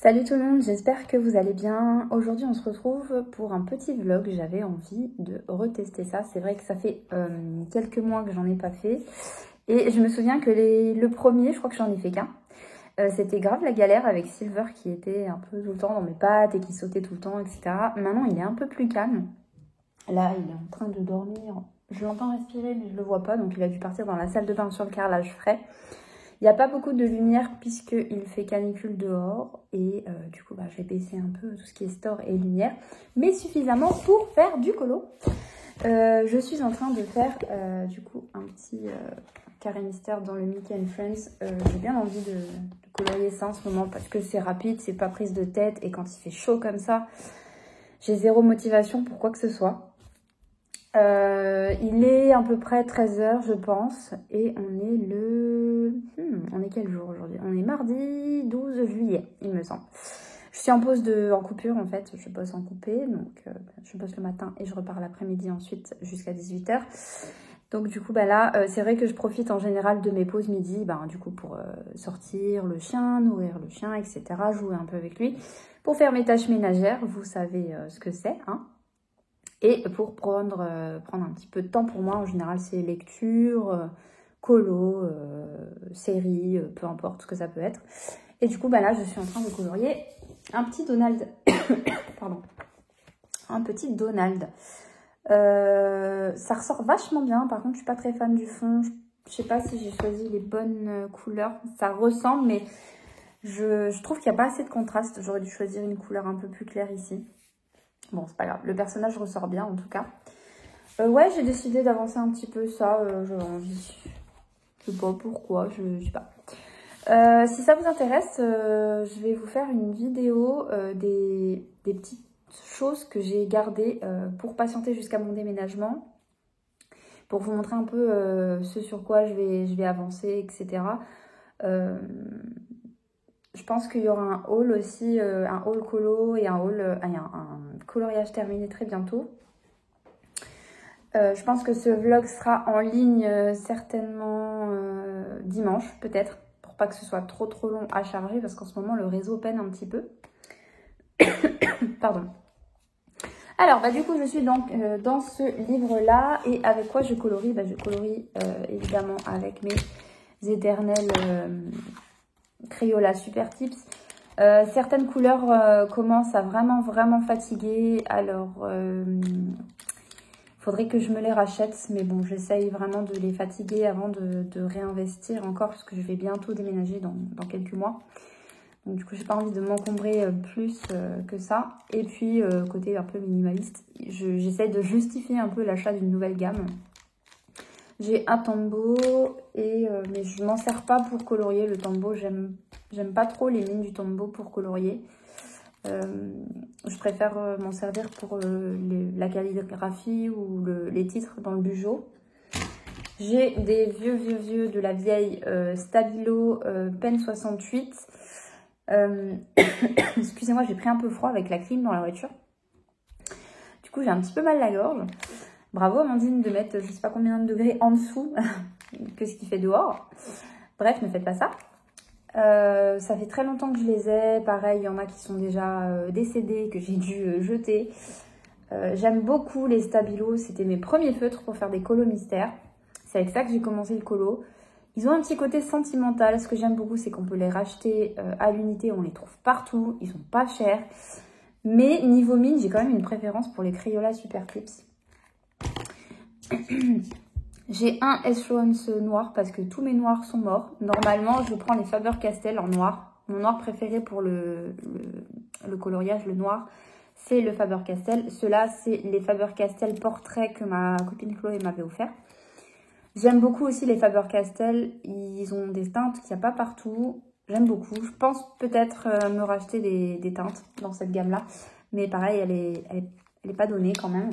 Salut tout le monde, j'espère que vous allez bien. Aujourd'hui on se retrouve pour un petit vlog. J'avais envie de retester ça. C'est vrai que ça fait quelques mois que j'en ai pas fait. Et je me souviens que le premier, je crois que j'en ai fait qu'un. C'était grave la galère avec Silver qui était un peu tout le temps dans mes pattes et qui sautait tout le temps, etc. Maintenant il est un peu plus calme. Là il est en train de dormir. Je l'entends respirer mais je le vois pas. Donc il a dû partir dans la salle de bain sur le carrelage frais. Il n'y a pas beaucoup de lumière puisqu'il fait canicule dehors et du coup je vais baisser un peu tout ce qui est store et lumière, mais suffisamment pour faire du colo. Je suis en train de faire du coup un petit carré mystère dans le Mickey and Friends. J'ai bien envie de colorier ça en ce moment parce que c'est rapide, c'est pas prise de tête et quand il fait chaud comme ça, j'ai zéro motivation pour quoi que ce soit. Il est à peu près 13 h je pense et on est le... on est quel jour aujourd'hui? On est mardi 12 juillet il me semble. Je suis en pause en coupure en fait, je bosse en coupé, donc je bosse le matin et je repars l'après-midi ensuite jusqu'à 18 h. Donc du coup là c'est vrai que je profite en général de mes pauses midi du coup pour sortir le chien, nourrir le chien, etc. Jouer un peu avec lui, pour faire mes tâches ménagères, vous savez ce que c'est hein. Et pour prendre un petit peu de temps pour moi, en général, c'est lecture, colo, série, peu importe ce que ça peut être. Et du coup, là, je suis en train de colorier un petit Donald. Pardon. Un petit Donald. Ça ressort vachement bien. Par contre, je suis pas très fan du fond. Je sais pas si j'ai choisi les bonnes couleurs. Ça ressemble, mais je trouve qu'il n'y a pas assez de contraste. J'aurais dû choisir une couleur un peu plus claire ici. Bon, c'est pas grave. Le personnage ressort bien, en tout cas. Ouais, j'ai décidé d'avancer un petit peu ça. J'avais envie. Je sais pas pourquoi, je sais pas. Si ça vous intéresse, je vais vous faire une vidéo des petites choses que j'ai gardées pour patienter jusqu'à mon déménagement. Pour vous montrer un peu ce sur quoi je vais avancer, etc. Je pense qu'il y aura un haul aussi, un haul colo et un coloriage terminé très bientôt. Je pense que ce vlog sera en ligne certainement dimanche peut-être, pour pas que ce soit trop long à charger parce qu'en ce moment le réseau peine un petit peu. Pardon. Alors du coup je suis donc dans ce livre là et avec quoi je colorie? Je colorie évidemment avec mes éternels Crayola Super Tips. Certaines couleurs commencent à vraiment fatiguer, alors faudrait que je me les rachète, mais bon, j'essaye vraiment de les fatiguer avant de réinvestir encore, parce que je vais bientôt déménager dans quelques mois. Donc du coup, j'ai pas envie de m'encombrer plus que ça. Et puis, côté un peu minimaliste, j'essaye de justifier un peu l'achat d'une nouvelle gamme. J'ai un Tombow, mais je m'en sers pas pour colorier le Tombow. J'aime pas trop les lignes du Tombow pour colorier. Je préfère m'en servir pour la calligraphie ou les titres dans le bugeot. J'ai des vieux de la vieille Stabilo Pen 68. Excusez-moi, j'ai pris un peu froid avec la clim dans la voiture. Du coup, j'ai un petit peu mal à la gorge. Bravo Amandine de mettre je sais pas combien de degrés en dessous que ce qu'il fait dehors. Bref, ne faites pas ça. Ça fait très longtemps que je les ai. Pareil, il y en a qui sont déjà décédés, que j'ai dû jeter. J'aime beaucoup les Stabilo. C'était mes premiers feutres pour faire des colos mystères. C'est avec ça que j'ai commencé le colo. Ils ont un petit côté sentimental. Ce que j'aime beaucoup, c'est qu'on peut les racheter à l'unité. On les trouve partout. Ils sont pas chers. Mais niveau mine, j'ai quand même une préférence pour les Crayola Super Clips. J'ai un Echelons noir parce que tous mes noirs sont morts. Normalement, je prends les Faber-Castell en noir. Mon noir préféré pour le coloriage, le noir, c'est le Faber-Castell. Ceux-là, c'est les Faber-Castell portraits que ma copine Chloé m'avait offert. J'aime beaucoup aussi les Faber-Castell. Ils ont des teintes qu'il n'y a pas partout. J'aime beaucoup. Je pense peut-être me racheter des teintes dans cette gamme-là. Mais pareil, elle est pas donnée quand même.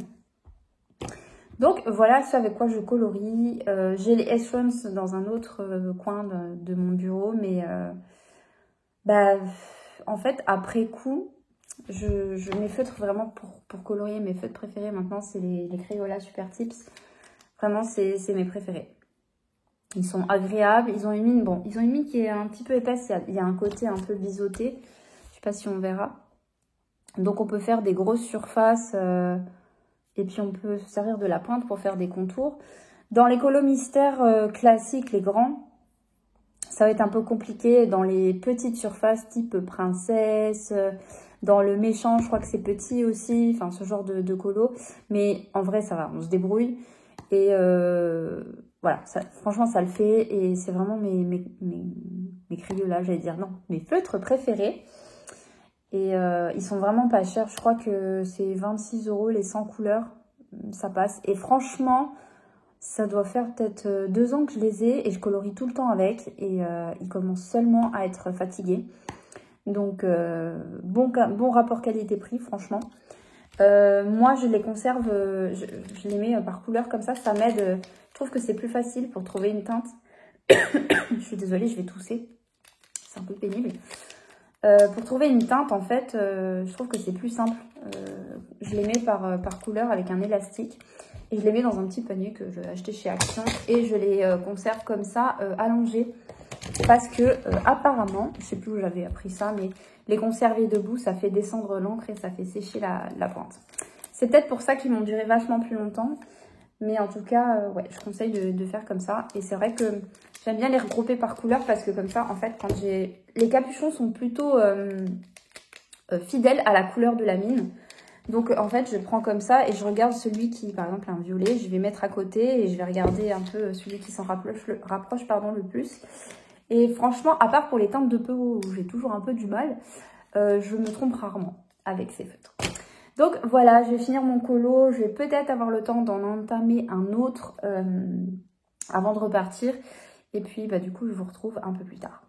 Donc voilà ce avec quoi je colorie. J'ai les Echelons dans un autre coin de mon bureau. Mais en fait, après coup, mes feutres vraiment pour colorier, mes feutres préférés maintenant, c'est les Crayola Super Tips. Vraiment, c'est mes préférés. Ils sont agréables. Ils ont une mine, ils ont une mine qui est un petit peu épaisse. Il y a un côté un peu biseauté. Je sais pas si on verra. Donc on peut faire des grosses surfaces et puis on peut se servir de la pointe pour faire des contours. Dans les colos mystères classiques, les grands, ça va être un peu compliqué. Dans les petites surfaces type princesse, dans le méchant, je crois que c'est petit aussi, enfin ce genre de colo. Mais en vrai, ça va, on se débrouille. Et voilà, ça, franchement, ça le fait. Et c'est vraiment mes crayons, j'allais dire, non, mes feutres préférés. Et ils sont vraiment pas chers. Je crois que c'est 26 € les 100 couleurs. Ça passe. Et franchement, ça doit faire peut-être 2 ans que je les ai. Et je colorie tout le temps avec. Et ils commencent seulement à être fatigués. Donc, bon rapport qualité-prix, franchement. Moi, je les conserve. Je les mets par couleur comme ça. Ça m'aide. Je trouve que c'est plus facile pour trouver une teinte. Je suis désolée, je vais tousser. C'est un peu pénible. Pour trouver une teinte, en fait, je trouve que c'est plus simple. Je les mets par couleur avec un élastique. Et je les mets dans un petit panier que j'ai acheté chez Action. Et je les conserve comme ça, allongés. Parce que, apparemment, je sais plus où j'avais appris ça, mais les conserver debout, ça fait descendre l'encre et ça fait sécher la pointe. C'est peut-être pour ça qu'ils m'ont duré vachement plus longtemps. Mais en tout cas, ouais, je conseille de faire comme ça. Et c'est vrai que j'aime bien les regrouper par couleur parce que comme ça, en fait, quand j'ai... Les capuchons sont plutôt fidèles à la couleur de la mine. Donc, en fait, je prends comme ça et je regarde celui qui, par exemple, a un violet. Je vais mettre à côté et je vais regarder un peu celui qui s'en rapproche le plus. Et franchement, à part pour les teintes de peau où j'ai toujours un peu du mal, je me trompe rarement avec ces feutres. Donc voilà, je vais finir mon colo. Je vais peut-être avoir le temps d'en entamer un autre avant de repartir. Et puis bah, du coup, je vous retrouve un peu plus tard.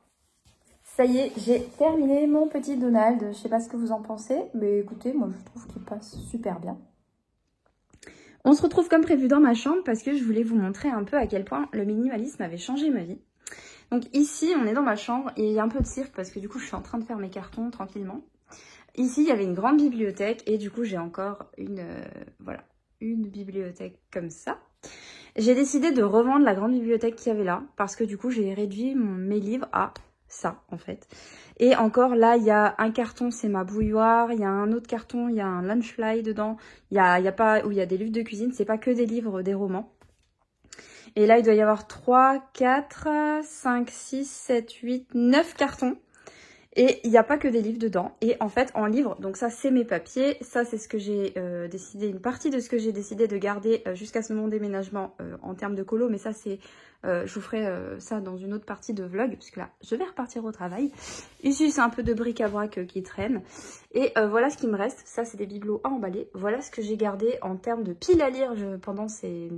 Ça y est, j'ai terminé mon petit Donald. Je sais pas ce que vous en pensez, mais écoutez, moi je trouve qu'il passe super bien. On se retrouve comme prévu dans ma chambre parce que je voulais vous montrer un peu à quel point le minimalisme avait changé ma vie. Donc ici, on est dans ma chambre et il y a un peu de cirque parce que du coup, je suis en train de faire mes cartons tranquillement. Ici, il y avait une grande bibliothèque et du coup, j'ai encore voilà, une bibliothèque comme ça. J'ai décidé de revendre la grande bibliothèque qu'il y avait là parce que du coup, j'ai réduit mes livres à ça en fait. Et encore là, il y a un carton, c'est ma bouilloire. Il y a un autre carton, il y a un lunchfly dedans. Il y a pas où il y a des livres de cuisine. C'est pas que des livres, des romans. Et là, il doit y avoir 3, 4, 5, 6, 7, 8, 9 cartons. Et il n'y a pas que des livres dedans. Et en fait, en livre, donc ça, c'est mes papiers. Ça, c'est ce que j'ai décidé, une partie de ce que j'ai décidé de garder jusqu'à mon déménagement en termes de colo. Mais ça, c'est, je vous ferai ça dans une autre partie de vlog, puisque là, je vais repartir au travail. Ici, c'est un peu de bric-à-brac qui traîne. Et voilà ce qui me reste. Ça, c'est des bibelots à emballer. Voilà ce que j'ai gardé en termes de piles à lire pendant ces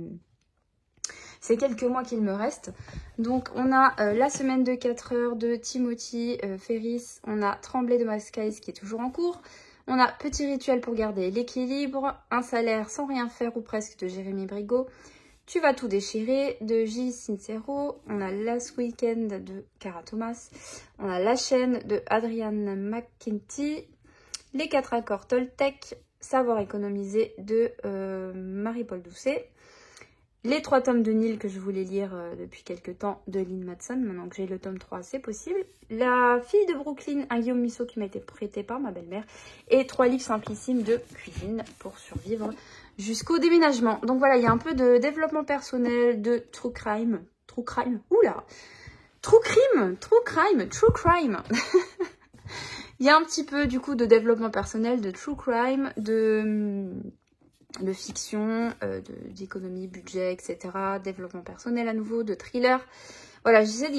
quelques mois qu'il me reste. Donc on a la semaine de 4 heures de Timothy Ferris. On a Tremblay de Max Guys qui est toujours en cours. On a Petit rituel pour garder l'équilibre. Un salaire sans rien faire ou presque de Jérémy Brigaut. Tu vas tout déchirer de J. Sincero. On a Last Weekend de Cara Thomas. On a La chaîne de Adrienne McKenty. Les 4 accords Toltec. Savoir économiser de Marie-Paul Doucet. Les 3 tomes de Nil que je voulais lire depuis quelques temps de Lynn Madson. Maintenant que j'ai le tome 3, c'est possible. La fille de Brooklyn, un Guillaume Musso qui m'a été prêté par ma belle-mère. Et 3 livres simplissimes de cuisine pour survivre jusqu'au déménagement. Donc voilà, il y a un peu de développement personnel, de true crime. True crime, oula, true crime. Il y a un petit peu du coup de développement personnel, de true crime, de fiction, d'économie, budget, etc. Développement personnel à nouveau, de thriller. Voilà, j'essaie de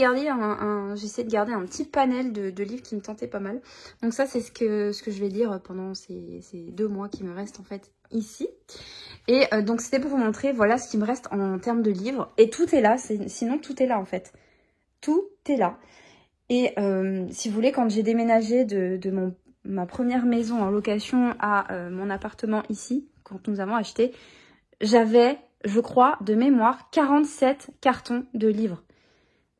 garder un petit panel de livres qui me tentaient pas mal. Donc ça, c'est ce que je vais lire pendant ces 2 mois qui me restent en fait ici. Et donc c'était pour vous montrer, voilà ce qui me reste en termes de livres. Et tout est là, sinon tout est là en fait. Tout est là. Et si vous voulez, quand j'ai déménagé de ma première maison en location à mon appartement ici, quand nous avons acheté, j'avais, je crois, de mémoire, 47 cartons de livres.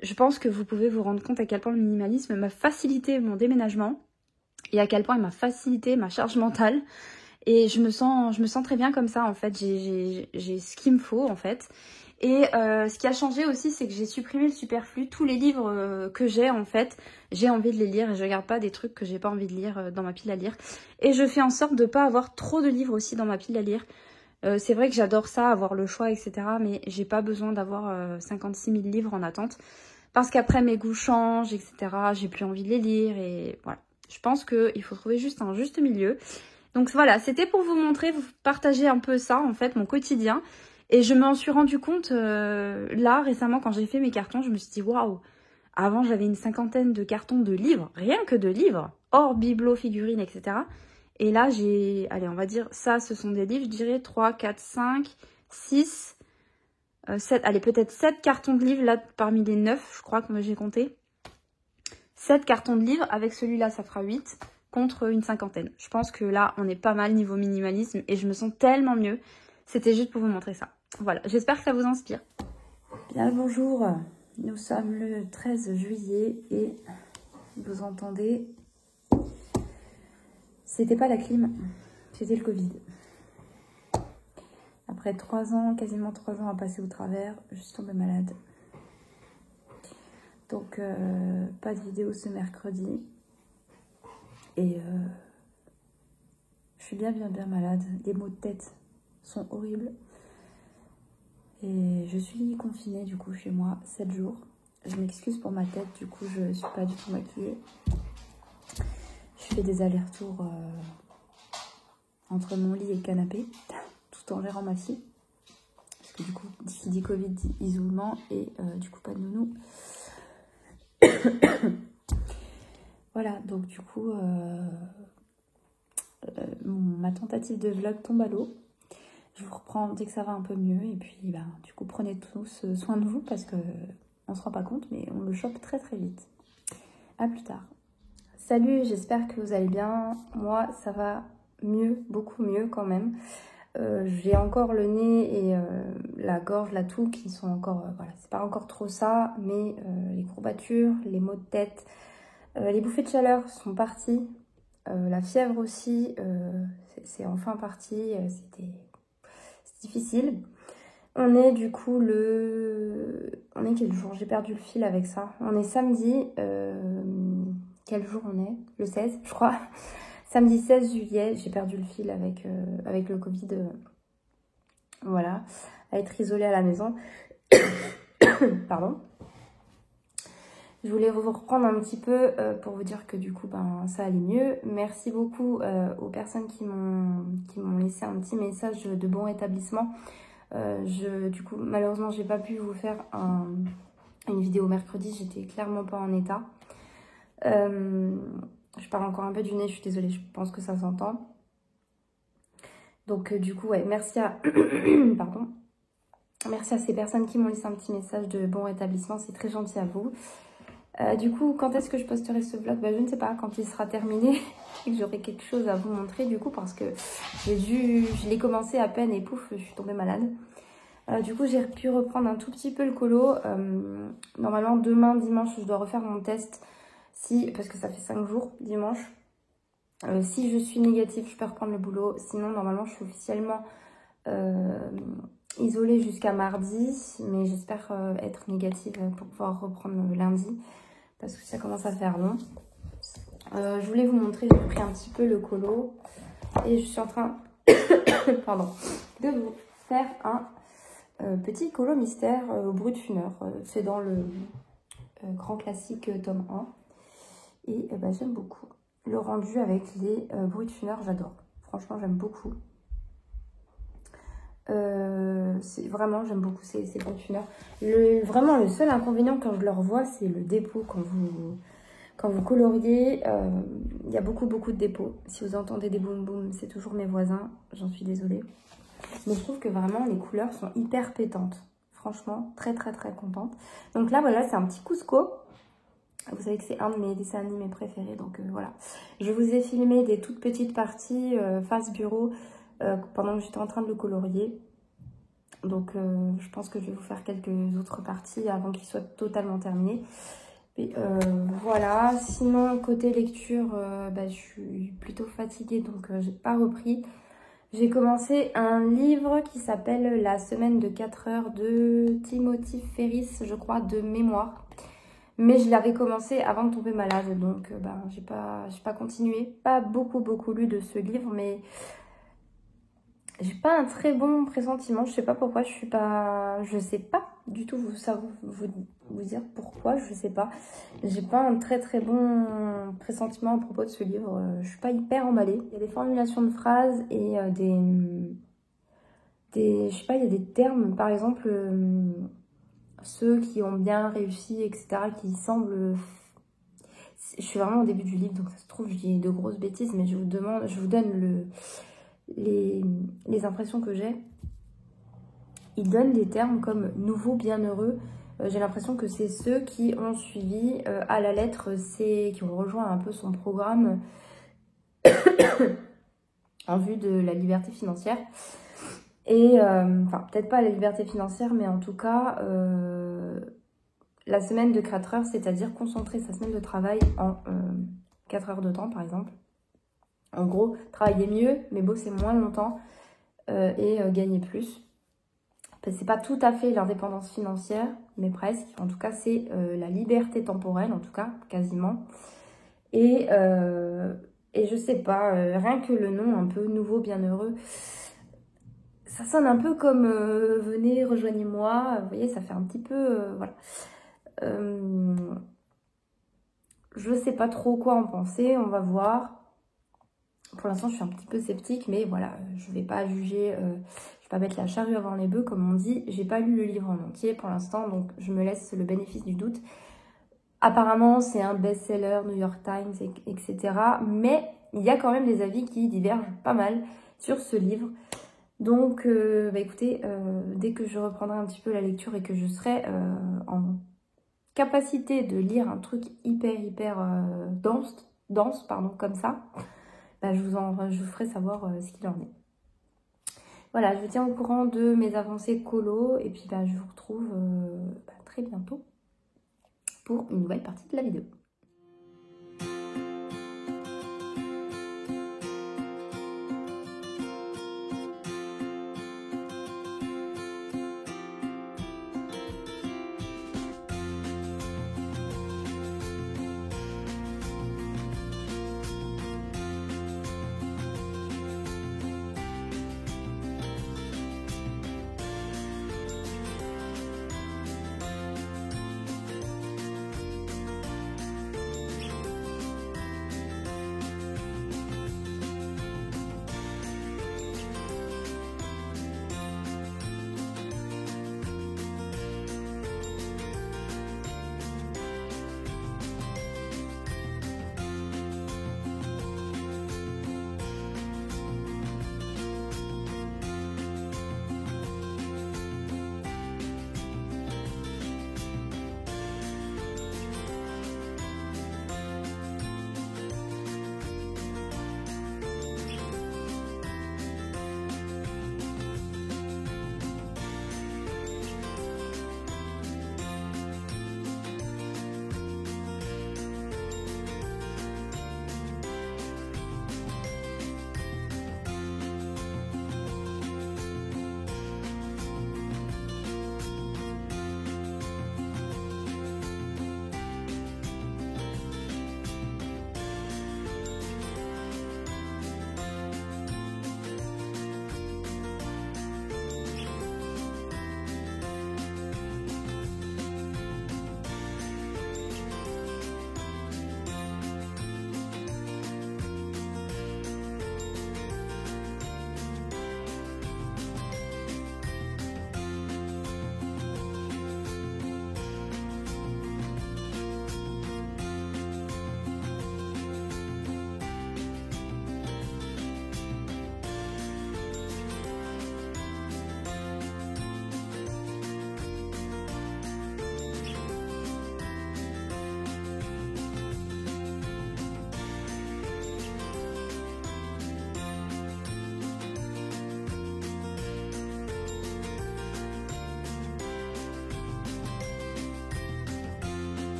Je pense que vous pouvez vous rendre compte à quel point le minimalisme m'a facilité mon déménagement et à quel point il m'a facilité ma charge mentale. Et je me sens très bien comme ça, en fait. J'ai ce qu'il me faut, en fait. Et ce qui a changé aussi, c'est que j'ai supprimé le superflu. Tous les livres que j'ai, en fait, j'ai envie de les lire et je regarde pas des trucs que j'ai pas envie de lire dans ma pile à lire. Et je fais en sorte de pas avoir trop de livres aussi dans ma pile à lire. C'est vrai que j'adore ça, avoir le choix, etc. Mais j'ai pas besoin d'avoir 56 000 livres en attente. Parce qu'après, mes goûts changent, etc. J'ai plus envie de les lire et voilà. Je pense qu'il faut trouver juste un juste milieu. Donc voilà, c'était pour vous montrer, vous partager un peu ça, en fait, mon quotidien. Et je m'en suis rendu compte là, récemment, quand j'ai fait mes cartons, je me suis dit, waouh, avant j'avais une 50aine de cartons de livres, rien que de livres, hors bibelots, figurines, etc. Et là, j'ai, allez, on va dire, ça, ce sont des livres, je dirais 3, 4, 5, 6, 7, allez, peut-être 7 cartons de livres, là, parmi les 9, je crois que j'ai compté. 7 cartons de livres, avec celui-là, ça fera 8, contre une 50aine. Je pense que là, on est pas mal niveau minimalisme, et je me sens tellement mieux. C'était juste pour vous montrer ça. Voilà, j'espère que ça vous inspire. Bien le bonjour, nous sommes le 13 juillet, et vous entendez... C'était pas la clim, c'était le Covid. Après 3 ans, quasiment 3 ans à passer au travers, je suis tombée malade. Donc, pas de vidéo ce mercredi. Et je suis bien malade. Les maux de tête sont horribles. Et je suis confinée du coup chez moi 7 jours. Je m'excuse pour ma tête, du coup je suis pas du tout maquillée. Je fais des allers-retours entre mon lit et le canapé, tout en gérant ma fille. Parce que du coup, qui dit Covid dit isolement et du coup pas de nounou. Voilà, donc du coup, ma tentative de vlog tombe à l'eau. Je vous reprends dès que ça va un peu mieux. Et puis, du coup, prenez tous soin de vous parce que on se rend pas compte, mais on le chope très vite. À plus tard. Salut, j'espère que vous allez bien. Moi, ça va mieux, beaucoup mieux quand même. J'ai encore le nez et la gorge, la toux qui sont encore... voilà, c'est pas encore trop ça, mais les courbatures, les maux de tête, les bouffées de chaleur sont parties. La fièvre aussi, c'est enfin parti. C'était difficile. On est du coup on est quel jour? J'ai perdu le fil avec ça. On est samedi. Quel jour on est? Le 16, je crois. Samedi 16 juillet. J'ai perdu le fil avec le Covid. Voilà. À être isolée à la maison. Pardon. Je voulais vous reprendre un petit peu pour vous dire que du coup, ça allait mieux. Merci beaucoup aux personnes qui m'ont laissé un petit message de bon rétablissement. Du coup, malheureusement, j'ai pas pu vous faire une vidéo mercredi. J'étais clairement pas en état. Je parle encore un peu du nez, je suis désolée. Je pense que ça s'entend. Donc, du coup, ouais, merci à... Pardon. Merci à ces personnes qui m'ont laissé un petit message de bon rétablissement. C'est très gentil à vous. Du coup, quand est-ce que je posterai ce vlog? Je ne sais pas, quand il sera terminé et que j'aurai quelque chose à vous montrer du coup, parce que je l'ai commencé à peine et pouf, je suis tombée malade. Du coup, j'ai pu reprendre un tout petit peu le colo. Normalement, demain, dimanche, je dois refaire mon test, parce que ça fait 5 jours, dimanche. Si je suis négative, je peux reprendre le boulot. Sinon, normalement, je suis officiellement isolée jusqu'à mardi, mais j'espère être négative pour pouvoir reprendre le lundi, parce que ça commence à faire long. Je voulais vous montrer, j'ai pris un petit peu le colo et je suis en train pardon, de vous faire un petit colo mystère au brut funeur. C'est dans le grand classique tome 1 et j'aime beaucoup le rendu avec les brut funeurs, j'adore. Franchement, j'aime beaucoup. Vraiment, j'aime beaucoup ces brut funeurs. Vraiment, le seul inconvénient quand je le revois, c'est le dépôt quand vous coloriez. Il y a beaucoup de dépôts. Si vous entendez des boum boum, c'est toujours mes voisins, j'en suis désolée. Mais je trouve que vraiment les couleurs sont hyper pétantes. Franchement, très contente. Donc là, voilà, c'est un petit Cusco. Vous savez que c'est un de mes dessins animés préférés, donc voilà. Je vous ai filmé des toutes petites parties face bureau pendant que j'étais en train de le colorier. Donc je pense que je vais vous faire quelques autres parties avant qu'il soit totalement terminé. Et voilà, sinon côté lecture, je suis plutôt fatiguée, donc j'ai pas repris. J'ai commencé un livre qui s'appelle La semaine de 4 heures de Timothy Ferris, je crois, de mémoire. Mais je l'avais commencé avant de tomber malade, donc j'ai pas continué. Pas beaucoup lu de ce livre, mais j'ai pas un très bon pressentiment. Je sais pas pourquoi, je sais pas du tout vous dire pourquoi, je sais pas. J'ai pas un très bon pressentiment à propos de ce livre. Je suis pas hyper emballée. Il y a des formulations de phrases et je sais pas, il y a des termes, par exemple, ceux qui ont bien réussi, etc., qui semblent... Je suis vraiment au début du livre, donc ça se trouve, je dis de grosses bêtises, mais je vous donne les impressions que j'ai. Ils donnent des termes comme nouveau, bienheureux. J'ai l'impression que c'est ceux qui ont suivi à la lettre, qui ont rejoint un peu son programme en vue de la liberté financière. Et, enfin, peut-être pas la liberté financière, mais en tout cas, la semaine de 4 heures, c'est-à-dire concentrer sa semaine de travail en 4 heures de temps, par exemple. En gros, travailler mieux, mais bosser moins longtemps et gagner plus. C'est pas tout à fait l'indépendance financière, mais presque. En tout cas, c'est la liberté temporelle, en tout cas, quasiment. Et je sais pas, rien que le nom un peu nouveau, bienheureux, ça sonne un peu comme venez, rejoignez-moi. Vous voyez, ça fait un petit peu, voilà. Je sais pas trop quoi en penser, on va voir. Pour l'instant, je suis un petit peu sceptique, mais voilà, je vais pas juger, je vais pas mettre la charrue avant les bœufs, comme on dit. J'ai pas lu le livre en entier pour l'instant, donc je me laisse le bénéfice du doute. Apparemment, c'est un best-seller, New York Times, etc. Mais il y a quand même des avis qui divergent pas mal sur ce livre. Donc, écoutez, dès que je reprendrai un petit peu la lecture et que je serai en capacité de lire un truc hyper dense, comme ça, je vous ferai savoir ce qu'il en est. Voilà, je vous tiens au courant de mes avancées colo et puis je vous retrouve très bientôt pour une nouvelle partie de la vidéo.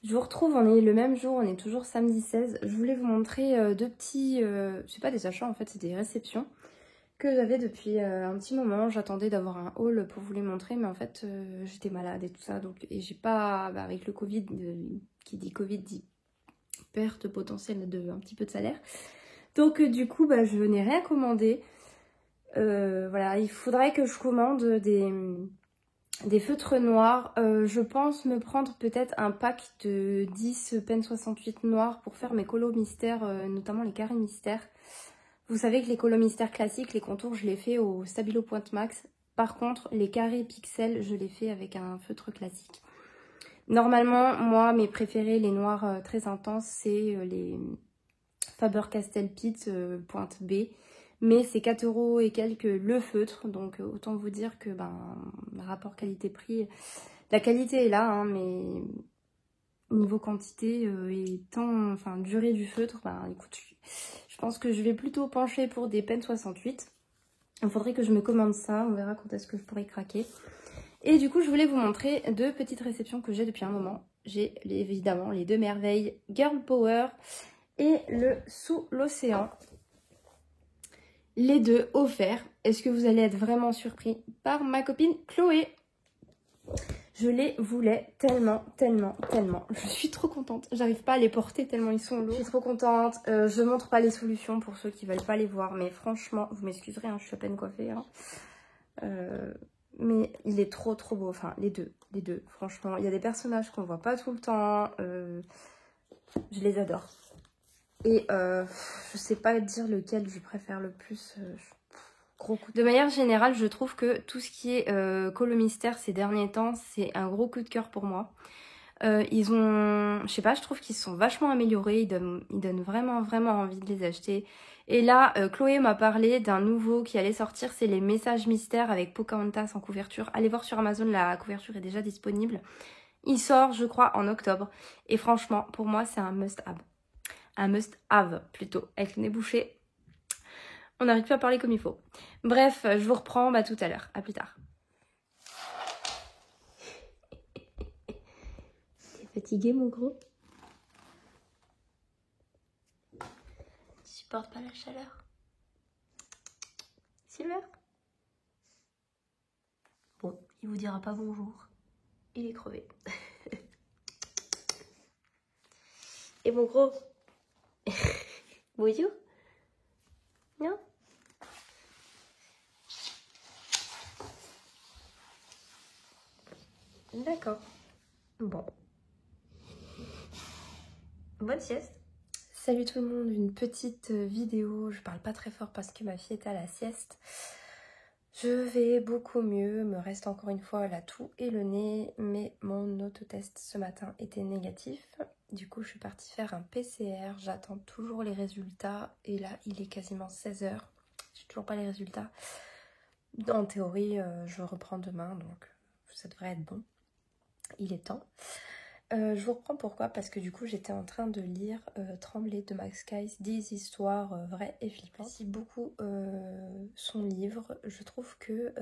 Je vous retrouve, on est le même jour, on est toujours samedi 16. Je voulais vous montrer deux petits, c'est pas des achats en fait, c'est des réceptions que j'avais depuis un petit moment. J'attendais d'avoir un haul pour vous les montrer, mais en fait j'étais malade et tout ça, donc et j'ai pas, avec le Covid, qui dit Covid dit perte potentielle de un petit peu de salaire. Donc du coup je n'ai rien commandé. Voilà, il faudrait que je commande des feutres noirs. Je pense me prendre peut-être un pack de 10 Pen 68 noirs pour faire mes colos mystères, notamment les carrés mystères. Vous savez que les colos mystères classiques, les contours, je les fais au Stabilo Point Max. Par contre, les carrés pixels, je les fais avec un feutre classique. Normalement, moi, mes préférés, les noirs très intenses, c'est les Faber-Castell Pitt Pointe B. Mais c'est 4 € et quelques le feutre, donc autant vous dire que rapport qualité-prix, la qualité est là, hein, mais niveau quantité et temps, enfin durée du feutre, écoute, je pense que je vais plutôt pencher pour des Pen 68. Il faudrait que je me commande ça, on verra quand est-ce que je pourrai craquer. Et du coup, je voulais vous montrer deux petites réceptions que j'ai depuis un moment. J'ai évidemment les deux merveilles Girl Power et le Sous l'océan. Les deux offerts. Est-ce que vous allez être vraiment surpris par ma copine Chloé? Je les voulais tellement, tellement, tellement. Je suis trop contente. J'arrive pas à les porter tellement ils sont lourds. Je suis trop contente. Je montre pas les solutions pour ceux qui veulent pas les voir. Mais franchement, vous m'excuserez, hein, je suis à peine coiffée. Hein. Mais il est trop, trop beau. Enfin, les deux. Franchement, il y a des personnages qu'on voit pas tout le temps. Je les adore. Et je sais pas dire lequel je préfère le plus. Gros coup. De manière générale, je trouve que tout ce qui est colo mystère ces derniers temps, c'est un gros coup de cœur pour moi. Ils ont, je sais pas, je trouve qu'ils se sont vachement améliorés. Ils donnent vraiment, vraiment envie de les acheter. Et là, Chloé m'a parlé d'un nouveau qui allait sortir, c'est les messages mystères avec Pocahontas en couverture. Allez voir sur Amazon, la couverture est déjà disponible. Il sort, je crois, en octobre. Et franchement, pour moi, c'est un must-have. Un must-have, plutôt, avec le nez bouché. On n'arrive plus à parler comme il faut. Bref, je vous reprends tout à l'heure. À plus tard. T'es fatigué, mon gros? Tu supportes pas la chaleur? Silver? Bon, il vous dira pas bonjour. Il est crevé. Et mon gros? Bonjour? Non? D'accord. Bon. Bonne sieste. Salut tout le monde, une petite vidéo. Je parle pas très fort parce que ma fille est à la sieste. Je vais beaucoup mieux, me reste encore une fois la toux et le nez, mais mon autotest ce matin était négatif. Du coup, je suis partie faire un PCR, j'attends toujours les résultats et là, il est quasiment 16 h. J'ai toujours pas les résultats. En théorie, je reprends demain, donc ça devrait être bon. Il est temps. Je vous reprends pourquoi, parce que du coup j'étais en train de lire Trembler de Max Keiss, 10 histoires vraies et flippantes. J'apprécie beaucoup son livre, je trouve que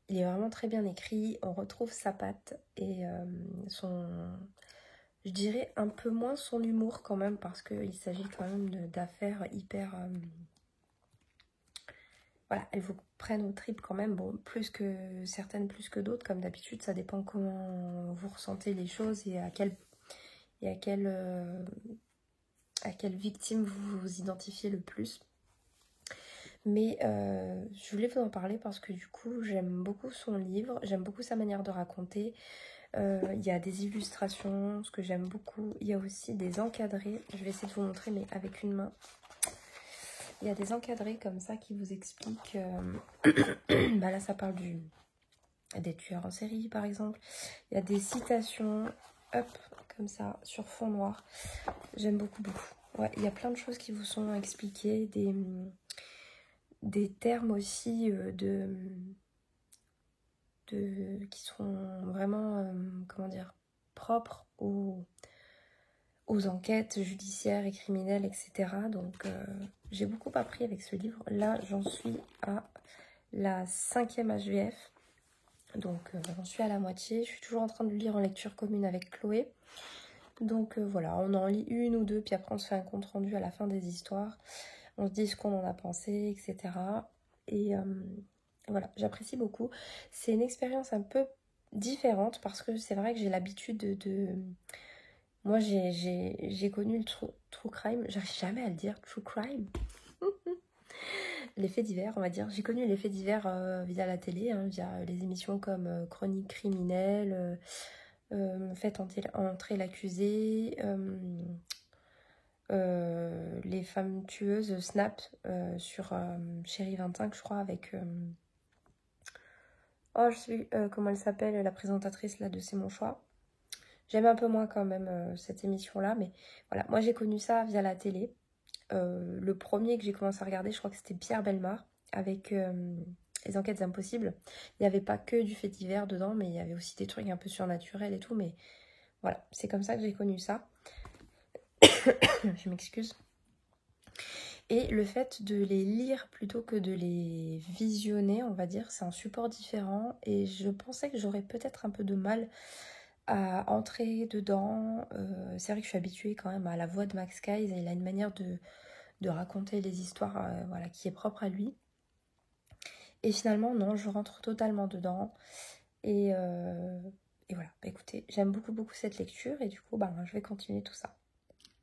il est vraiment très bien écrit, on retrouve sa patte et je dirais un peu moins son humour quand même, parce qu'il s'agit quand même d'affaires hyper... Voilà, elles vous prennent au trip quand même, bon, certaines plus que d'autres, comme d'habitude, ça dépend comment vous ressentez les choses et à quelle victime vous vous identifiez le plus. Mais je voulais vous en parler parce que du coup, j'aime beaucoup son livre, j'aime beaucoup sa manière de raconter. Il y a des illustrations, ce que j'aime beaucoup. Il y a aussi des encadrés, je vais essayer de vous montrer, mais avec une main. Il y a des encadrés comme ça qui vous expliquent... là, ça parle des tueurs en série, par exemple. Il y a des citations, hop, comme ça, sur fond noir. J'aime beaucoup, beaucoup. Ouais, il y a plein de choses qui vous sont expliquées. Des termes aussi qui sont vraiment, comment dire, propres aux enquêtes judiciaires et criminelles, etc. Donc, j'ai beaucoup appris avec ce livre. Là, j'en suis à la 5e HVF. Donc j'en suis à la moitié. Je suis toujours en train de lire en lecture commune avec Chloé. Donc voilà, on en lit une ou deux, puis après on se fait un compte rendu à la fin des histoires. On se dit ce qu'on en a pensé, etc. Et voilà, j'apprécie beaucoup. C'est une expérience un peu différente parce que c'est vrai que j'ai l'habitude de... Moi, j'ai connu le true crime. J'arrive jamais à le dire, true crime. Les faits divers, on va dire. J'ai connu les faits divers via la télé, hein, via les émissions comme Chronique criminelle, Faites entrer l'accusé, les femmes tueuses, Snap, sur Chérie 25, je crois, avec... oh, je sais plus comment elle s'appelle, la présentatrice là de C'est mon choix. J'aime un peu moins quand même cette émission-là, mais voilà, moi j'ai connu ça via la télé. Le premier que j'ai commencé à regarder, je crois que c'était Pierre Bellemare, avec Les Enquêtes Impossibles. Il n'y avait pas que du fait divers dedans, mais il y avait aussi des trucs un peu surnaturels et tout, mais voilà, c'est comme ça que j'ai connu ça. Je m'excuse. Et le fait de les lire plutôt que de les visionner, on va dire, c'est un support différent. Et je pensais que j'aurais peut-être un peu de mal à entrer dedans. C'est vrai que je suis habituée quand même à la voix de Max Kayes. Il a une manière de raconter les histoires voilà, qui est propre à lui. Et finalement, non, je rentre totalement dedans. Et voilà, bah, écoutez, j'aime beaucoup cette lecture. Et du coup, bah, je vais continuer tout ça.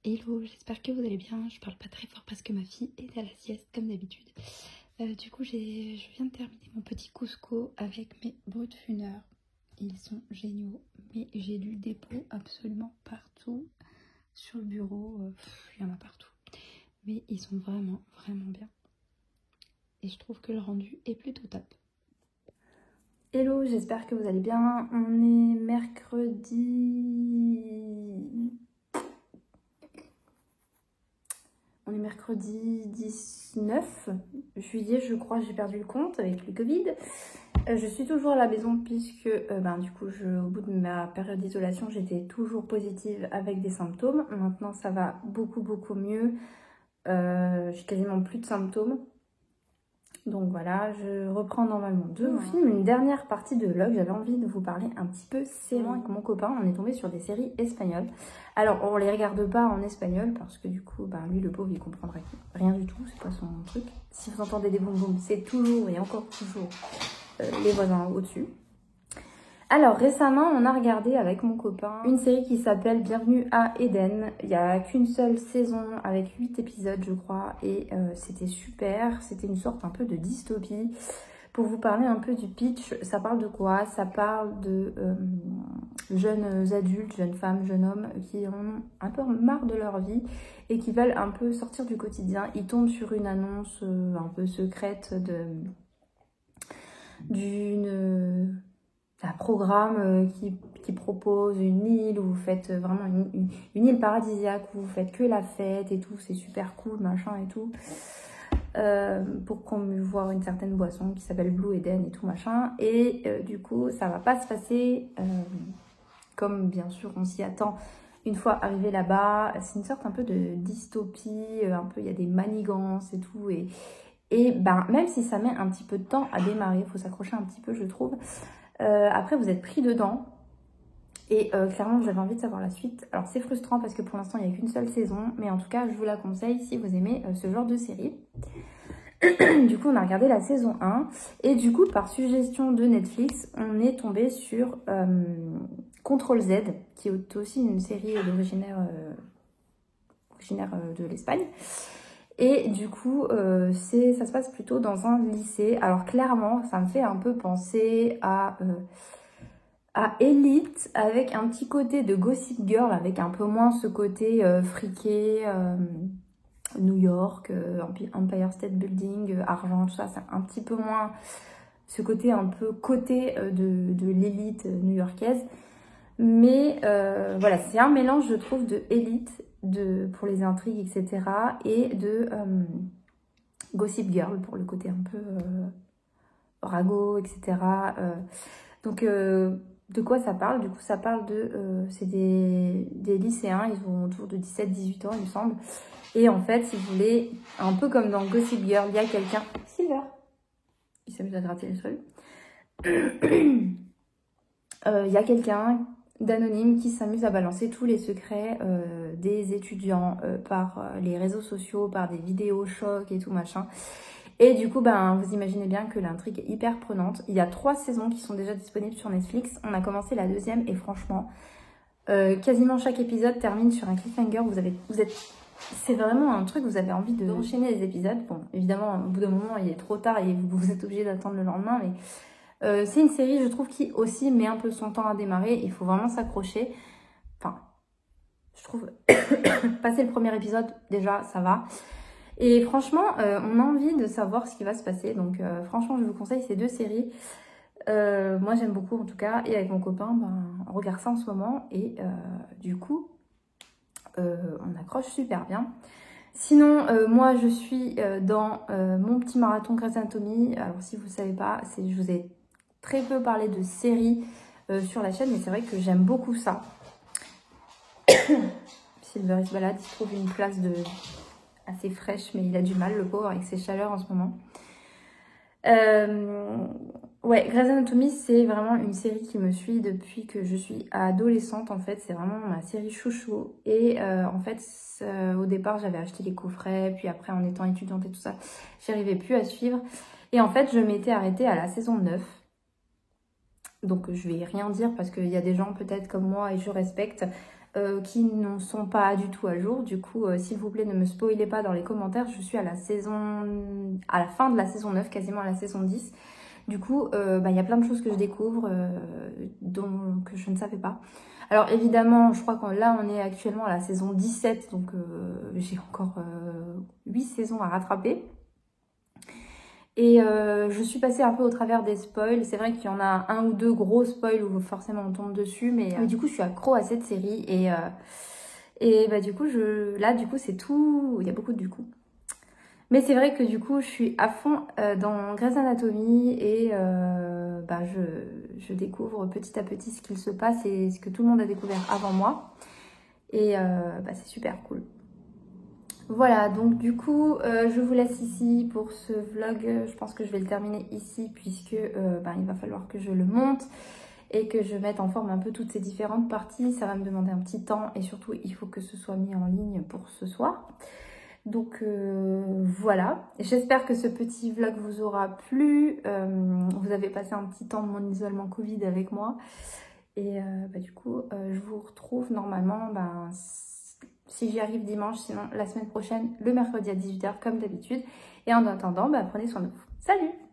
Hello, j'espère que vous allez bien. Je parle pas très fort parce que ma fille est à la sieste comme d'habitude. Du coup, je viens de terminer mon petit Cusco avec mes Brutfuners. Ils sont géniaux, mais j'ai du dépôt absolument partout. Sur le bureau, il y en a partout. Mais ils sont vraiment bien. Et je trouve que le rendu est plutôt top. Hello, j'espère que vous allez bien. On est mercredi 19 juillet, je crois, j'ai perdu le compte avec le Covid. Je suis toujours à la maison puisque du coup, au bout de ma période d'isolation, j'étais toujours positive avec des symptômes. Maintenant, ça va beaucoup mieux. J'ai quasiment plus de symptômes. Donc voilà, je reprends normalement de vous filmer une dernière partie de vlog. J'avais envie de vous parler un petit peu série. Avec mon copain, on est tombé sur des séries espagnoles. Alors, on les regarde pas en espagnol parce que du coup, lui, le pauvre, il comprendrait rien du tout. C'est pas son truc. Si vous entendez des boum boum, c'est toujours et encore toujours les voisins au-dessus. Alors récemment, on a regardé avec mon copain une série qui s'appelle Bienvenue à Eden. Il n'y a qu'une seule saison avec 8 épisodes, je crois, et c'était super. C'était une sorte un peu de dystopie. Pour vous parler un peu du pitch, ça parle de quoi? Ça parle de jeunes adultes, jeunes femmes, jeunes hommes qui ont un peu marre de leur vie et qui veulent un peu sortir du quotidien. Ils tombent sur une annonce un peu secrète d'un programme qui propose une île où vous faites vraiment une île paradisiaque où vous faites que la fête et tout, c'est super cool, machin et tout. Pour promouvoir une certaine boisson qui s'appelle Blue Eden et tout machin. Et du coup, ça va pas se passer comme bien sûr on s'y attend. Une fois arrivé là-bas, c'est une sorte un peu de dystopie, un peu il y a des manigances et tout. Et même si ça met un petit peu de temps à démarrer, il faut s'accrocher un petit peu, je trouve. Après, vous êtes pris dedans. Et clairement, j'avais envie de savoir la suite. Alors, c'est frustrant parce que pour l'instant, il n'y a qu'une seule saison. Mais en tout cas, je vous la conseille si vous aimez ce genre de série. Du coup, on a regardé la saison 1. Et du coup, par suggestion de Netflix, on est tombé sur Control Z, qui est aussi une série originaire de l'Espagne. Et du coup, ça se passe plutôt dans un lycée. Alors clairement, ça me fait un peu penser à Elite, avec un petit côté de Gossip Girl, avec un peu moins ce côté friqué, New York, Empire State Building, argent, tout ça. C'est un petit peu moins ce côté un peu côté de l'élite new-yorkaise. Mais voilà, c'est un mélange, je trouve, de Elite, pour les intrigues, etc. et de Gossip Girl, pour le côté un peu ragot, etc. Donc, de quoi ça parle? Du coup, ça parle c'est des lycéens, ils ont autour de 17-18 ans, il me semble. Et en fait, si vous voulez, un peu comme dans Gossip Girl, il y a quelqu'un... Silver, il s'amuse à gratter les sols. Il y a quelqu'un d'anonyme qui s'amuse à balancer tous les secrets des étudiants par les réseaux sociaux, par des vidéos chocs et tout machin. Et du coup, ben, vous imaginez bien que l'intrigue est hyper prenante. Il y a 3 saisons qui sont déjà disponibles sur Netflix. On a commencé la 2e et franchement, quasiment chaque épisode termine sur un cliffhanger. C'est vraiment un truc, vous avez envie de enchaîner les épisodes. Bon, évidemment, au bout d'un moment, il est trop tard et vous êtes obligé d'attendre le lendemain. Mais c'est une série, je trouve, qui aussi met un peu son temps à démarrer. Il faut vraiment s'accrocher. Enfin, je trouve, passer le premier épisode, déjà, ça va. Et franchement, on a envie de savoir ce qui va se passer. Donc franchement, je vous conseille ces 2 séries. Moi, j'aime beaucoup en tout cas. Et avec mon copain, ben, on regarde ça en ce moment. Et du coup, on accroche super bien. Sinon, moi, je suis dans mon petit marathon Grey's Anatomy. Alors, si vous ne savez pas, je vous ai très peu parlé de séries sur la chaîne. Mais c'est vrai que j'aime beaucoup ça. Silver il se balade, il trouve une place assez fraîche, mais il a du mal, le pauvre, avec ses chaleurs en ce moment. Ouais, Grey's Anatomy, c'est vraiment une série qui me suit depuis que je suis adolescente, en fait. C'est vraiment ma série chouchou. Et en fait, au départ, j'avais acheté les coffrets, puis après, en étant étudiante et tout ça, j'arrivais plus à suivre. Et en fait, je m'étais arrêtée à la saison 9. Donc, je vais rien dire parce qu'il y a des gens peut-être comme moi, et je respecte, qui ne sont pas du tout à jour. Du coup, s'il vous plaît, ne me spoilez pas dans les commentaires. Je suis à la fin de la saison 9, quasiment à la saison 10. Du coup, y a plein de choses que je découvre que je ne savais pas. Alors évidemment, je crois que là, on est actuellement à la saison 17. Donc, j'ai encore 8 saisons à rattraper. Et je suis passée un peu au travers des spoils. C'est vrai qu'il y en a un ou deux gros spoils où forcément on tombe dessus. Mais du coup, je suis accro à cette série. Et bah, du coup, c'est tout. Il y a beaucoup de du coup. Mais c'est vrai que du coup, je suis à fond dans Grey's Anatomy. Et je découvre petit à petit ce qu'il se passe et ce que tout le monde a découvert avant moi. Et c'est super cool. Voilà, donc du coup, je vous laisse ici pour ce vlog. Je pense que je vais le terminer ici puisque il va falloir que je le monte et que je mette en forme un peu toutes ces différentes parties. Ça va me demander un petit temps et surtout, il faut que ce soit mis en ligne pour ce soir. Donc voilà, j'espère que ce petit vlog vous aura plu. Vous avez passé un petit temps de mon isolement Covid avec moi. Et du coup, je vous retrouve normalement... si j'y arrive dimanche, sinon la semaine prochaine, le mercredi à 18 h comme d'habitude. Et en attendant, prenez soin de vous. Salut!